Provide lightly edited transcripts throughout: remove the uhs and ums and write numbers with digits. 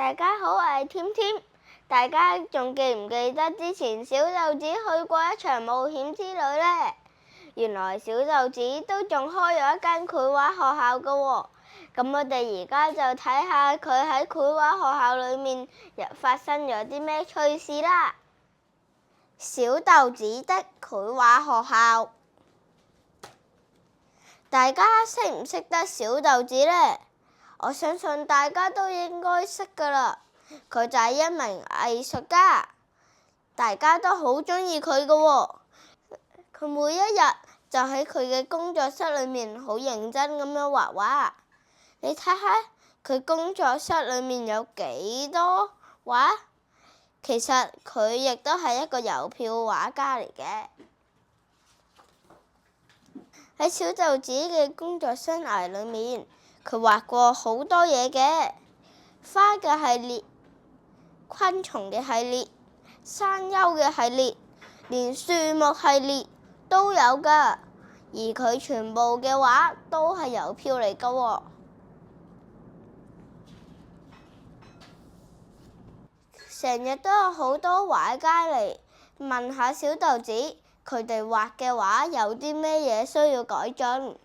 大家好，我係添添。大家仲記唔記得之前小豆子去過一場冒險之旅呢？原來小豆子都仲開咗一間繪畫學校㗎喎。咁我哋而家就睇下佢喺繪畫學校裏面發生咗啲咩趣事啦。小豆子的繪畫學校，大家識唔識得小豆子呢？我相信大家都應該識㗎啦，佢就係一名藝術家，大家都好鍾意佢㗎喎。佢每一日就喺佢嘅工作室裏面好認真咁樣畫畫。你睇下佢工作室裏面有幾多畫？其實佢亦都係一個郵票畫家嚟嘅。喺小豆子嘅工作生涯裏面，佢畫過好多嘢嘅，花嘅系列、昆蟲嘅系列、山丘嘅系列，連樹木系列都有㗎。而佢全部嘅畫都係郵票嚟㗎喎。成日都有好多畫家嚟問下小豆子，佢哋畫嘅畫有啲咩嘢需要改進，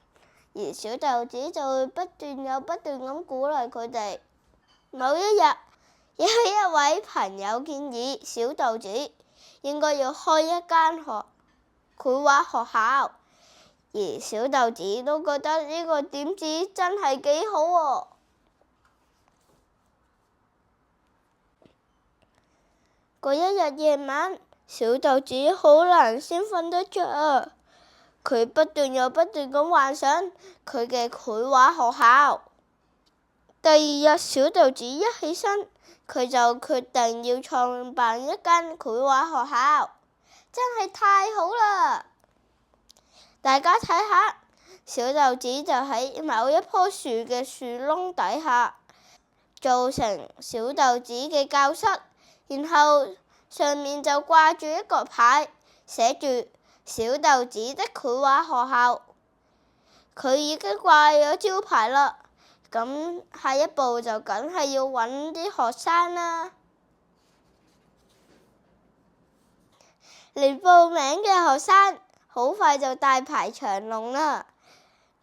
而小豆子就會不斷咁鼓勵佢哋。某一日，有一位朋友建議小豆子應該要開一間繪畫學校，而小豆子都覺得呢個點子真係幾好喎。嗰一日夜晚，小豆子好難先瞓得着啊！佢不斷咁幻想佢嘅繪畫學校。第二日，小豆子一起身，佢就決定要創辦一間繪畫學校，真係太好啦！大家睇下，小豆子就喺某一棵樹嘅樹窿底下做成小豆子嘅教室，然後上面就掛住一個牌，寫住小豆子的繪畫學校。佢已經掛咗招牌啦，咁下一步就梗係要揾啲學生啦。嚟報名嘅學生好快就大排長龍啦。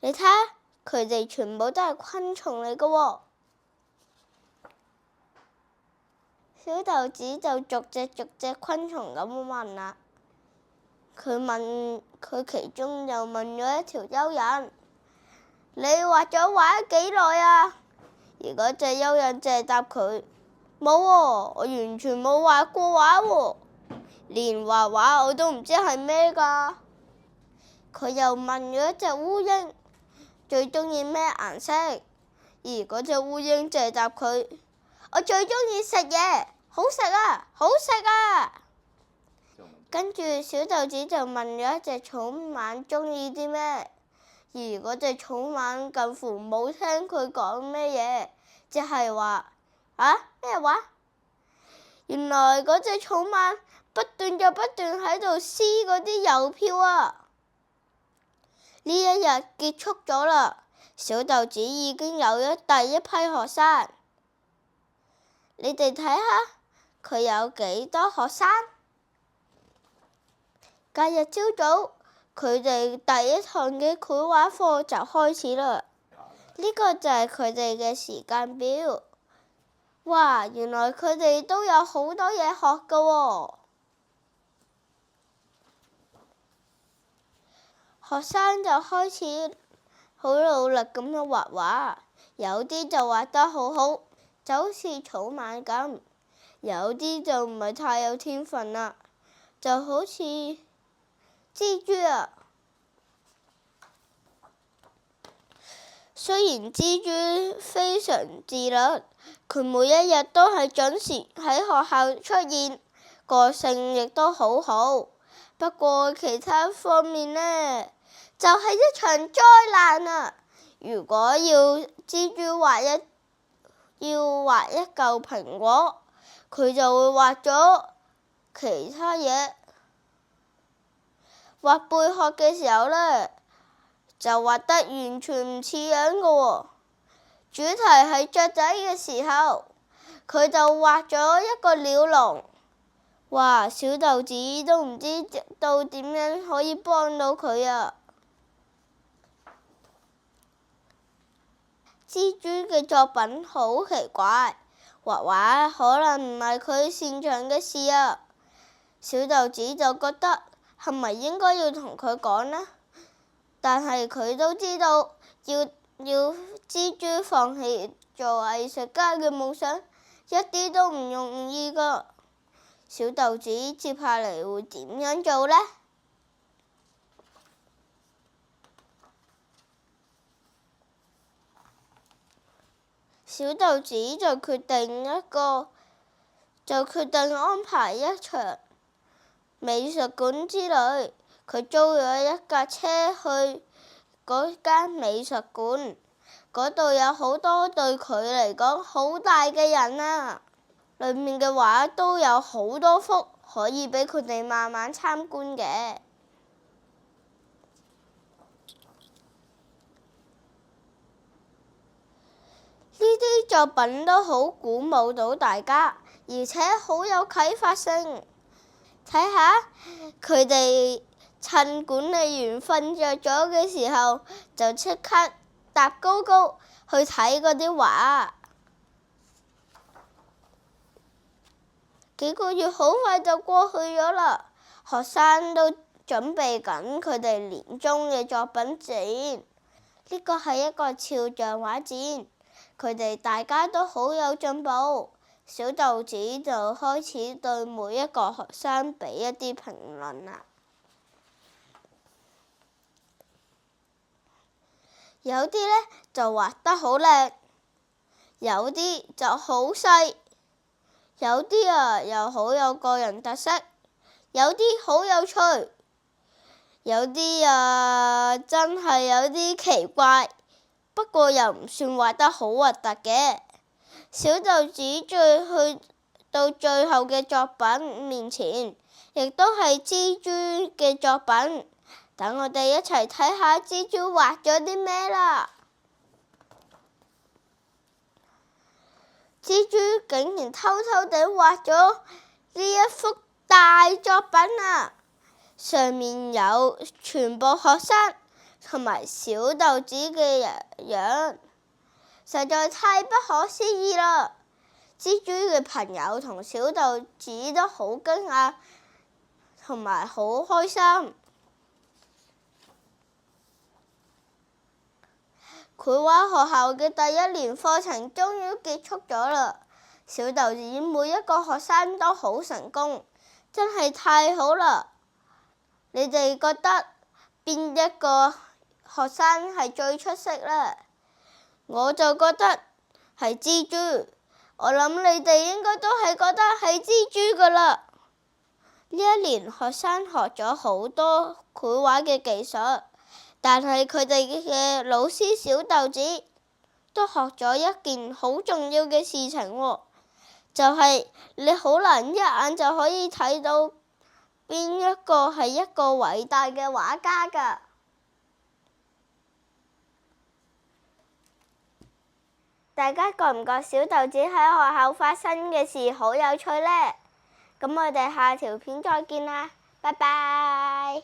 你睇下，佢哋全部都係昆蟲嚟㗎喎。小豆子就逐隻昆蟲咁問啦。佢其中就問咗一條蚯蚓：你畫咗幾耐啊？而嗰隻蚯蚓就係答佢：冇喎，我完全冇畫過畫喎，連畫畫我都唔知係咩㗎。佢又問咗一隻烏蠅：最鍾意咩顏色？而嗰隻烏蠅就係答佢：我最鍾意食嘢，好食啊，好食啊！跟住小豆子就問咗一隻草蜢鍾意啲咩，而嗰隻草蜢近乎冇聽佢講咩嘢，即係話咩話？原來嗰隻草蜢不斷喺度撕嗰啲郵票啊！呢一日結束咗啦，小豆子已經有咗第一批學生。你哋睇下，佢有幾多學生？隔日朝早，佢哋第一堂嘅繪畫課就開始啦。呢個就係佢哋嘅時間表。哇！原來佢哋都有好多嘢學㗎喎。學生就開始好努力咁樣畫畫，有啲就畫得好好，就好似草蜢咁；有啲就唔係太有天分啦，就好似蜘蛛啊。雖然蜘蛛非常自律，佢每一日都係準時喺學校出現，個性亦都好好。不過其他方面呢，就係一場災難啊！如果要蜘蛛畫一嚿蘋果，佢就會畫咗其他嘢。畫貝殼嘅時候呢，就畫得完全唔似樣㗎喎。主題係雀仔嘅時候，佢就畫咗一個鳥籠。哇！小豆子都唔知道點樣可以幫到佢啊！蜘蛛嘅作品好奇怪，畫畫可能唔係佢擅長嘅事啊。小豆子就覺得係咪應該要同佢講呢？但係佢都知道要蜘蛛放棄做藝術家嘅夢想，一啲都唔容易㗎。小豆子接下嚟會點樣做呢？小豆子就決定安排一場美術館之旅。佢租咗一架車去嗰間美術館，嗰度有好多對佢嚟講好大嘅人啊！裏面嘅畫都有好多幅，可以俾佢哋慢慢參觀嘅。呢啲作品都好鼓舞到大家，而且好有啟發性。睇下佢哋趁管理員瞓着咗嘅時候，就即刻搭高高去睇嗰啲畫。幾個月好快就過去咗啦，學生都準備緊佢哋年終嘅作品展。呢個係一個肖像畫展，佢哋大家都好有進步。小豆子就開始對每一個學生俾一啲評論啦。有啲呢就畫得好靚，有啲就好細，有啲又好有個人特色，有啲好有趣，有啲真係有啲奇怪，不過又唔算畫得好核突嘅。小豆子去到最後嘅作品面前，亦都係蜘蛛嘅作品。等我哋一齊睇下蜘蛛畫咗啲咩啦！蜘蛛竟然偷偷地畫咗呢一幅大作品啊！上面有全部學生同埋小豆子嘅樣，實在太不可思議啦！蜘蛛嘅朋友同小豆子都好驚訝，同埋好開心。繪畫學校嘅第一年課程終於結束咗啦！小豆子每一個學生都好成功，真係太好啦！你哋覺得邊一個學生係最出色呢？我就覺得係蜘蛛，我諗你哋應該都係覺得係蜘蛛㗎啦。呢一年學生學咗好多繪畫嘅技術，但係佢哋嘅老師小豆子都學咗一件好重要嘅事情喎，就係你好難一眼就可以睇到邊一個係一個偉大嘅畫家㗎。大家覺唔覺小豆子喺學校發生嘅事好有趣呢？咁我哋下條片再見啦，拜拜。